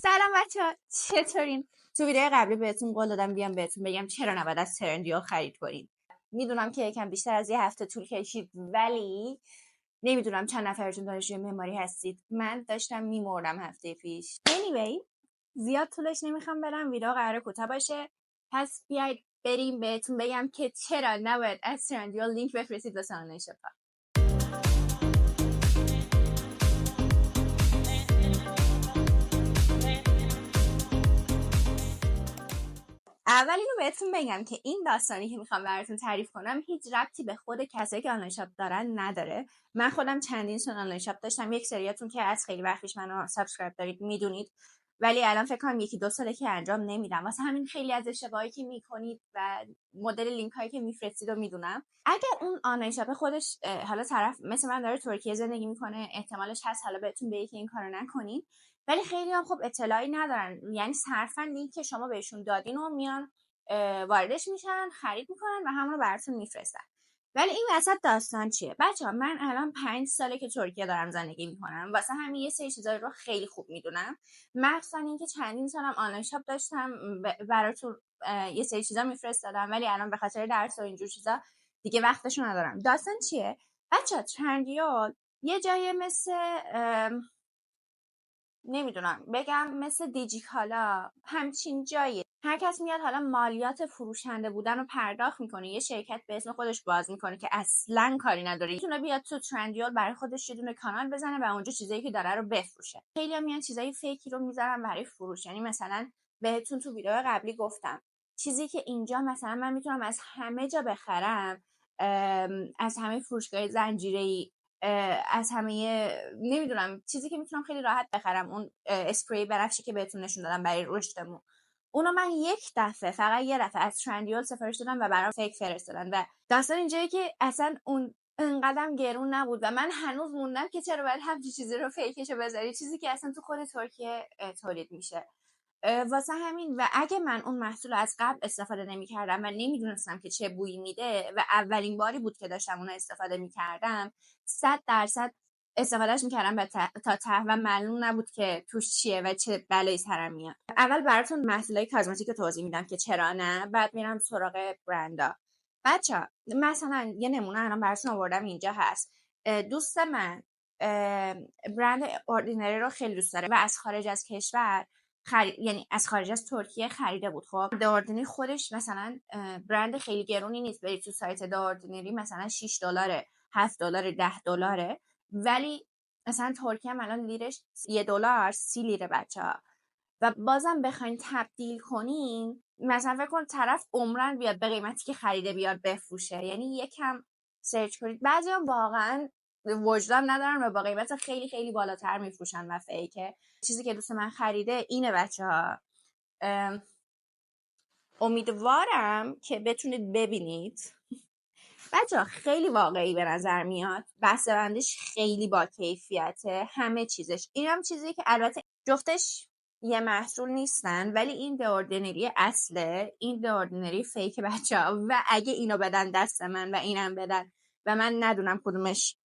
سلام بچه‌ها، چطورین؟ تو ویدیو قبلی بهتون قول دادم بیام بهتون بگم چرا نباید از ترندیال خرید کنین. میدونم که یکم بیشتر از یه هفته طول کشید، ولی نمیدونم چند نفرتون دانشجوی معماری هستید. من داشتم میمردم هفته پیش. anyway زیاد طولش نمیخوام برم، ویدیو قراره کوتاه باشه. پس بیاید بریم بهتون بگم که چرا نباید از ترندیال لینک بفرستید واسه آنلاین شاپ. اول اینو بهتون بگم که این داستانی که میخوام براتون تعریف کنم هیچ ربطی به خود کسایی که آنلاین شاپ دارن نداره. من خودم چندین سال آنلاین شاپ داشتم. یک سریاتون که از خیلی وقت پیش منو سابسکرایب دارید میدونید، ولی الان فکر کنم یکی دو ساله که انجام نمیدم. واسه همین خیلی از اشتباهایی که میکنید و مدل لینک هایی که میفرستید رو میدونم. اگر اون آنلاین شاپ خودش حالا طرف مثل من داره ترکیه زندگی میکنه، احتمالش هست حالا بهتون بگه که این کارو نکنید، ولی خیلی هم خب اطلاعی ندارن، یعنی صرفا لینک که شما بهشون دادین و میان واردش میشن، خرید میکنن و همون رو براتون میفرستن. ولی این وسط داستان چیه بچه‌ها؟ من الان 5 ساله که ترکیه دارم زندگی میکنم، واسه همین یه سری چیزا رو خیلی خوب میدونم. مخصوصا اینکه چندین سالم آنلاین شاپ داشتم، براتون یه سری چیزا میفرستادم، ولی الان به خاطر درس و اینجور چیزا دیگه وقتشو ندارم. داستان چیه بچه‌ها؟ ترندیال یه جایی مثل نمیدونم بگم مثل دیجیکالا، همچین جایی. هر کس میاد حالا مالیات فروشنده بودن رو پرداخت میکنه، یه شرکت به اسم خودش باز میکنه که اصلا کاری نداره، میتونه بیاد تو ترندیال برای خودش یه دونه کانال بزنه و اونجا چیزایی که داره رو بفروشه. خیلی‌ها میان چیزای فیکی رو میذارن برای فروش. یعنی مثلا بهتون تو ویدیو قبلی گفتم چیزی که اینجا مثلا من میتونم از همه جا بخرم، از همه فروشگاه زنجیره‌ای، از همه نمیدونم چیزی که میتونم خیلی راحت بخرم، اون اسپری بنفشی که بهتون نشون دادم برای رشدمون، اونو من یک دفعه، فقط یه دفعه از ترندیال سفارش دادم و برام فیک فرستادن. و داستان اینجایی که اصلا اون انقدرم گرون نبود و من هنوز موندم که چرا باید همچین چیزی رو فیکشو بذاری، چیزی که اصلا تو خود ترکیه تولید میشه. واسه همین و اگه من اون محصول از قبل استفاده نمی‌کردم و نمیدونستم که چه بویی میده و اولین باری بود که داشتم اون استفاده می‌کردم، 100% استفادهش می‌کردم تا ته و معلوم نبود که توش چیه و چه بلایی سرم میاد. اول براتون محصولای کازمتیک رو توضیح میدم که چرا نه، بعد میرم سراغ برندا. بچه‌ها مثلا یه نمونه الان براتون آوردم اینجا هست. دوست من برند اوردینری رو خیلی دوست داره و از خارج از کشور یعنی از خارج از ترکیه خریده بود. خب داردینری خودش مثلا برند خیلی گرونی نیست، برید تو سایت داردینری مثلا $6 $7 $10، ولی مثلا ترکیه هم الان لیرش $1 30 لیره بچه‌ها. و بازم بخواین تبدیل کنین، مثلا فکر کن طرف عمرن بیاد به قیمتی که خریده بیاد بفروشه. یعنی یکم سرچ کنید. بعضیا واقعا وجدان ندارن و با قیمت خیلی خیلی بالاتر میفروشن و فیکه. چیزی که دوست من خریده اینه بچه‌ها. امیدوارم که بتونید ببینید. بچه‌ها خیلی واقعی به نظر میاد، بسته‌بندیش خیلی با کیفیته، همه چیزش. اینم چیزی که البته جفتش یه محصول نیستن، ولی این داردینری اصله، این داردینری فیک بچه‌ها. و اگه اینو بدن دست من و اینم بدن و من ندونم کدومش،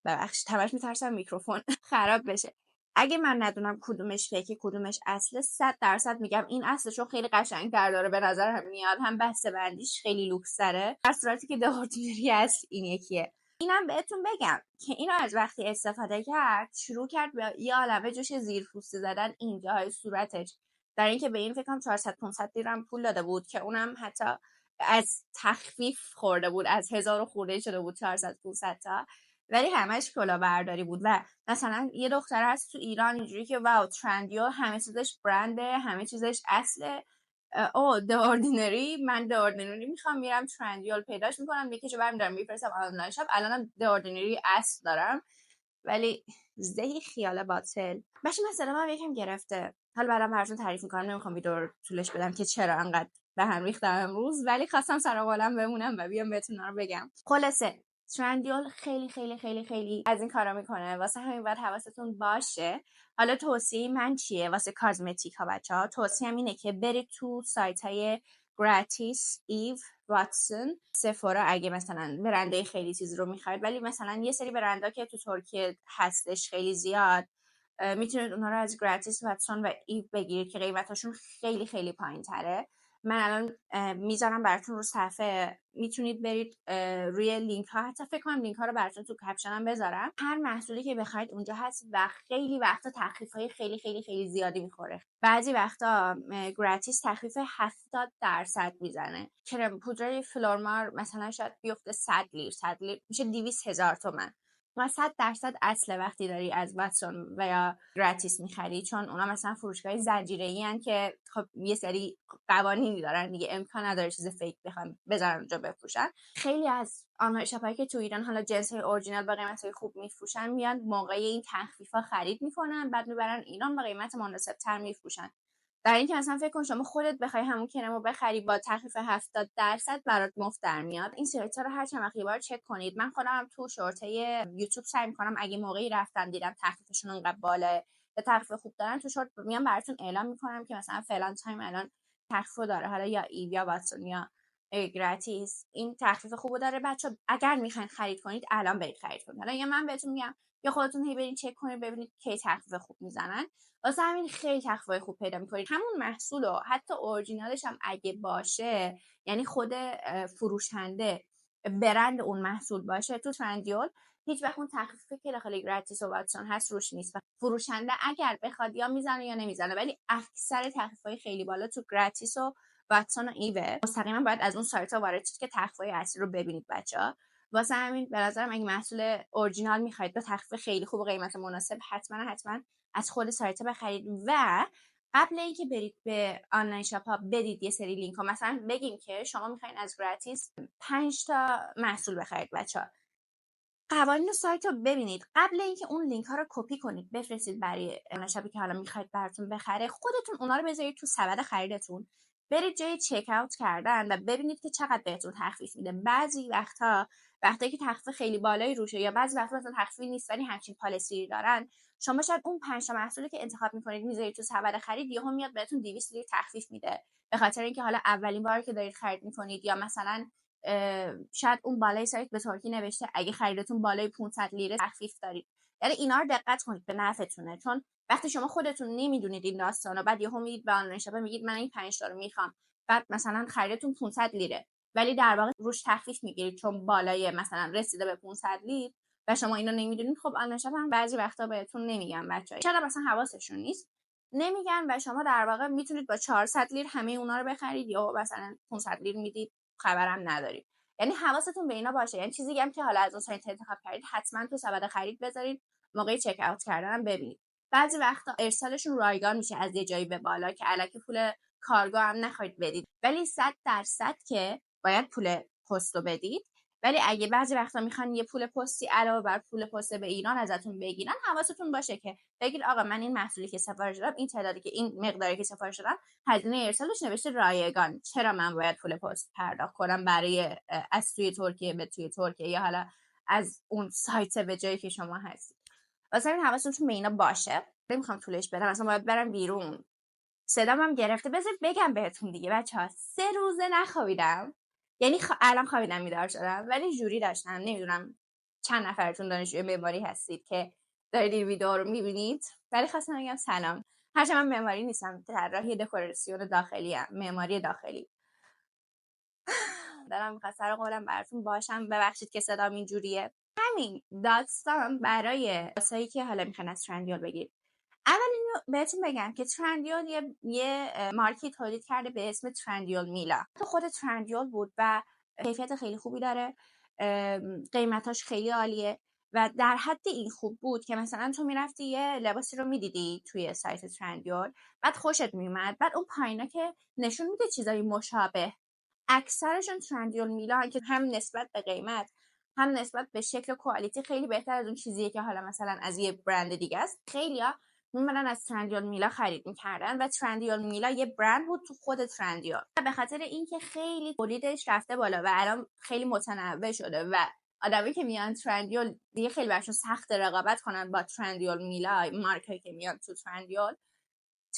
ببخشید همش میترسم میکروفون خراب بشه، اگه من ندونم کدومش فیکه کدومش اصله، 100% میگم این اصلشو خیلی قشنگ‌تر داره به نظر هم میاد، هم بسته‌بندیش خیلی لوکس‌تره، در صورتی که داردینری اصل این یکیه. اینم بهتون بگم که اینو از وقتی استفاده کرد شروع کرد به یه عالمه جوش زیرپوستی زدن اینجاهای صورتش، در اینکه به این فکر کنم 400 500 دیرم پول داده بود که اونم حتی از تخفیف خورده بود، از 1000 خورده شده بود 400 500 تا، ولی همش کلاهبرداری بود. و مثلا یه دختر هست تو ایران اینجوری که واو ترندیال همه چیزش برنده، همه چیزش اصله، او داردینری، من داردینری میخوام، میرم ترندیال پیداش میکنم، یکیشو برمیدارم میفرستم آنلاین شاپ. الانم داردینری اصل دارم، ولی زهی خیال باطل. باشه مثلا من یکم گرفته، حالا بعدم براتون تعریف میکنم، نمیخوام ویدیو رو طولش بدم که چرا انقدر به هم ریختم امروز، ولی خواستم سر قولم بمونم و بیام بهتون رو بگم. خلاصه ترندیال خیلی خیلی خیلی خیلی از این کارا میکنه، واسه همین باید حواستون باشه. حالا توصیه من چیه واسه کازمتیک ها بچه‌ها؟ توصیه‌ام اینه که برید تو سایت های گراتیس، ایو، واتسون، سفورا اگه مثلا برنده خیلی چیزی رو میخواید. ولی مثلا یه سری برندا که تو ترکیه هستش خیلی زیاد، میتونید اونها رو از گراتیس، واتسون و ایو بگیرید که قیمتاشون خیلی خیلی پایین تره. من الان میذارم براتون رو صفحه، میتونید برید روی لینک ها، حتی فکر کنم لینک ها رو براتون تو کپشنم بذارم. هر محصولی که بخواید اونجا هست و خیلی وقتا تخفیف های خیلی خیلی خیلی زیادی میخوره. بعضی وقتا گراتیس تخفیف 70% میزنه. کرم پودر فلورمار مثلا شاید بیفته 100 لیر، 100 لیر میشه 200,000 تومان و 100% اصل وقتی داری از واتسون و یا گراتیس میخری، چون اونا مثلا فروشگاه زنجیره‌ای ان که خب یه سری قوانینی دارن دیگه، امکان نداره چیز فیک بخوام بذارن اونجا بفروشن. خیلی از آنلاین شاپایی که تو ایران حالا جنس‌های اورجینال با قیمت‌های خوب میفروشن، میان موقع این تخفیفا خرید میکنن، بعد میبرن ایران با قیمت مناسب‌تر میفروشن. در این که مثلا فکر کن شما خودت بخوای همون کرمو بخری با تخفیف 70% برات مفت در میاد. این سایت‌ها رو هر چند وقت یه بار چک کنید. من خودم تو شورته یوتیوب سعی می‌کنم اگه موقعی رفتم دیدم تخفیفشون انقدر بالاه یا تخفیف خوب دارن، تو شورت میام براتون اعلام می‌کنم که مثلا فلان تایم الان تخفیف داره، حالا یا ایو یا واتسون یا گراتیس این تخفیف خوبو داره. بچا اگر میخواین خرید کنید الان برید خرید کنید. حالا یا من بهتون میگم یا خودتون هی برید چک کنید ببینید کی تخفیف خوب میزنن. واسه همین خیلی تخفیف خوب پیدا میکنید. همون محصول رو حتی اورجینالش هم اگه باشه، یعنی خود فروشنده برند اون محصول باشه، تو ترندیول هیچ وقت اون تخفیفی که داخل گراتیس و واتسون هست روش نیست و فروشنده اگر بخواد یا میزنه یا نمیزنه، ولی اکثر تخفیفای خیلی بالا تو گراتیس و واتسون و ایو. مستقیما باید از اون سایت ها وارد شید که تخفیفای اصلی رو ببینید بچه‌ها. واسه همین به نظرم اگه محصول اورجینال میخواید با تخفیف خیلی خوب و قیمت مناسب، حتما از خود سایت بخرید. و قبل اینکه برید به آنلاین شاپ ها بدید یه سری لینک ها، مثلا بگیم که شما میخواین از گراتیس 5 تا محصول بخرید بچه‌ها، قوانین سایت رو ببینید قبل اینکه اون لینک ها رو کپی کنید بفرستید برای آنلاین شاپی که حالا میخواید براتون بخره، خودتون اونا رو بذارید تو سبد خریدتون، برید جای چک اوت کردن و ببینید که چقدر بهتون تخفیف میده. بعضی وقتی که تخفیف خیلی بالایی روشه یا بعضی وقتا مثلا تخفیف نیست ولی همچین پالیسی دارن، شما شاید اون 5 تا محصولی که انتخاب میکنید میذارید تو سبد خرید، یهو میاد بهتون 200 لیر تخفیف میده، به خاطر اینکه حالا اولین بار که دارید خرید میکنید یا مثلا شاید اون بالای سایت به ترکی نوشته اگه خریدتون بالای 500 لیره تخفیف دارید. یعنی اینا رو دقت کنید، به نفعتونه. چون وقتی شما خودتون نمیدونید این داستانو، بعد یهو میرید به آنلاین شاپ میگید من این 5 تا رو میخوام، بعد مثلا خریدتون 500 لیره ولی در واقع روش تخفیف میگیرید چون بالای مثلا رسیده به 500 لیر و شما اینو نمیدونید، خب آنلاین شاپ هم بعضی وقتا بهتون نمیگن بچه‌ها، چرا مثلا حواسشون نیست نمیگن و شما در واقع میتونید با 400 لیر همه اونا رو بخرید یا مثلا 500 لیر میدید خبرم ندارید. یعنی حواستون به اینا باشه. یعنی چیزی هم که حالا از اون سایت انتخاب کردید حتما تو سبد خرید بذارید، موقع چک اوت کردن ببینید. بعضی وقتا ارسالشون رایگان میشه از یه جایی به بالا که الکی پول کارگو هم نخواید بدید، ولی 100% که باید پول پست رو بدید. ولی اگه بعضی وقتا میخوان یه پول پستی علاوه بر پول پست به ایران ازتون بگیرن، حواستون باشه که بگید آقا من این محصولی که سفارش دادم، این تعدادی که این مقداری که سفارش دادم، هزینه ارسالش نوشته رایگان، چرا من باید پول پست پرداخت کنم برای از توی ترکیه به توی ترکیه یا حالا از اون سایت به جایی که شما هستید. واسه همین حواستون به اینا باشه. نمیخوام طولش بدم، اصلا باید برم بیرون، صدام هم گرفته. بذار بگم بهتون دیگه بچه‌ها، 3 روزه نخوابیدم. یعنی الان خوابیدم بیدار شدم ولی جوری داشتم. نمیدونم چند نفرتون دانشجوی معماری هستید که دارید این ویدیو رو میبینید، ولی خواستم بگم سلام. هرچند من معماری نیستم، طراح دکوراسیون داخلی ام، معماری داخلی. دارم میخواد سر قولم براتون باشم، ببخشید که صدام اینجوریه. همین داستان برای کسایی که حالا میخوان از ترندیول بگیرید. اول اینو بهتون بگم که ترندیول یه مارکی تولید کرده به اسم ترندیول میلا. تو خود ترندیول بود و کیفیت خیلی خوبی داره، قیمتاش خیلی عالیه و در حد این خوب بود که مثلا تو میرفتی یه لباسی رو میدیدی توی سایت ترندیول، بعد خوشت میومد، بعد اون پایینا که نشون میده چیزای مشابه، اکثرشون ترندیول میلا که هم نسبت به قیمت هم نسبت به شکل و کوالیتی خیلی بهتر از اون چیزیه که حالا مثلا از یه برند دیگه است. خیلیا میمدن از ترندیول میلا خرید میکردن و ترندیول میلا یه برند بود تو خود ترندیول و به خاطر اینکه خیلی تولیدش رفته بالا و الان خیلی متنوع شده و آدمی که میان ترندیول دیگه خیلی براشون سخت رقابت کنن با ترندیول میلا، مارکایی که میان تو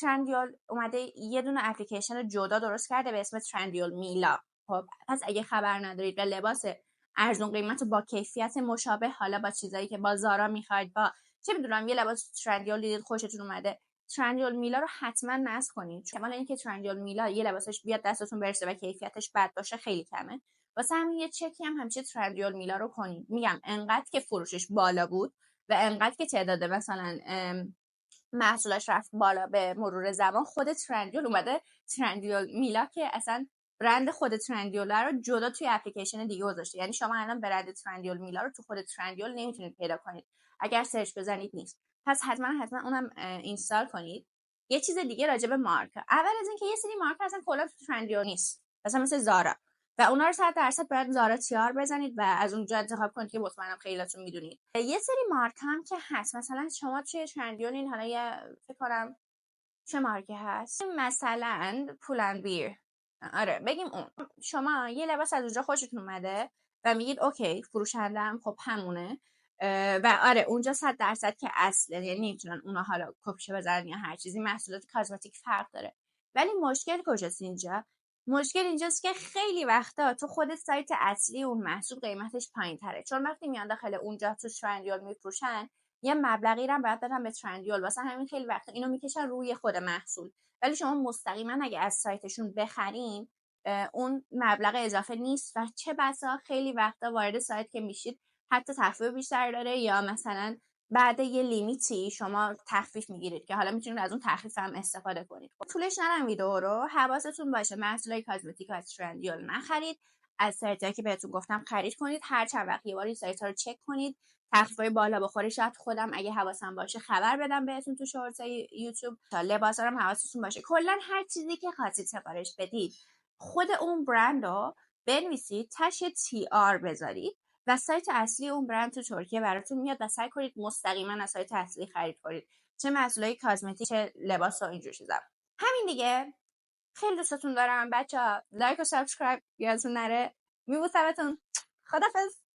ترندیول اومده یه دونه اپلیکیشن جدا درست کرده به اسم ترندیول میلا. خب پس اگه خبر ندارید و لباس ارزون قیمت با کیفیت مشابه، حالا با چیزایی که با زارا میخواید، با چه میدونم یه لباس ترندیال دیدید خوشتون اومده، ترندیال میلا رو حتما نصب کنید. احتمال اینکه ترندیال میلا یه لباسش بیاد دستتون برسه و کیفیتش بد باشه خیلی کمه. واسه همین یه چکی هم همیشه ترندیال میلا رو کنید. میگم انقدر که فروشش بالا بود و انقدر که تعداد مثلا محصولش رفت بالا به مرور زمان، خود ترندیال اومده ترندیال میلا که اصلا برند خود ترندیال رو جدا توی اپلیکیشن دیگه گذاشته. یعنی شما الان برند ترندیال میلا رو تو خود ترندیال نمیتونید پیدا کنید، اگر سرچ بزنید نیست. پس حتما اونم اینستال کنید. یه چیز دیگه راجع به مارک، اول از اینکه یه سری مارک اصلا کلا تو ترندیال نیست، مثلا زارا، و اونا رو 100% باید زارا تیار بزنید و از اونجا انتخاب کنید که مطمئنم خیلیاتون میدونید. یه سری مارک هم که هست، مثلا شما توی ترندیال این حالا یه فکر کنم چه مارکی هست، مثلا پولنبیر، آره بگیم اون، شما یه لباس از اونجا خوشتون اومده و میگید اوکی فروشندم خب همونه و آره اونجا 100% که اصله، یعنی نمیتونن اونا حالا کپشه بزنن یا هر چیزی. محصولات کاسمتیک فرق داره. ولی مشکل کجاست اینجا؟ مشکل اینجاست که خیلی وقتا تو خود سایت اصلی اون محصول قیمتش پایین تره، چون وقتی میان داخل اونجا تو ترندیال میفروشن یه مبلغی رو باید بدن به ترندیال، واسه همین خیلی وقتا اینو میکشن روی خود محصول. ولی شما مستقیما اگه از سایتشون بخرین اون مبلغ اضافه نیست و چه بسا خیلی وقتا وارد سایت که میشید حتی تخفیف بیشتر داره، یا مثلا بعد یه لیمیتی شما تخفیف میگیرید که حالا میتونید از اون تخفیف هم استفاده کنید. طولش نرم ویدیو رو، حواستون باشه محصولای کاسمتیک از ترندیال نخرید، از سایتایی که بهتون گفتم خرید کنید. هر چند وقت یه بار این سایت ها رو چک کنید، تخفیفای بالا بخوره شاید خودم اگه حواسم باشه خبر بدم بهتون تو شورتای یوتیوب. تا لباسا هم حواستون باشه. کلا هر چیزی که خواستید سفارش بدید خود اون برند رو بنویسید، تاش تی آر بذارید و سایت اصلی اون برند تو ترکیه براتون میاد و سعی کنید مستقیما از سایت اصلی خرید کنید، چه محصولای کاسمتیک چه لباس و اینجور چیزا. همین دیگه. خیلی دوستتون دارم بچه‌ها. لایک و سابسکرایب یادتون نره. میبوسمتون. خدافظ.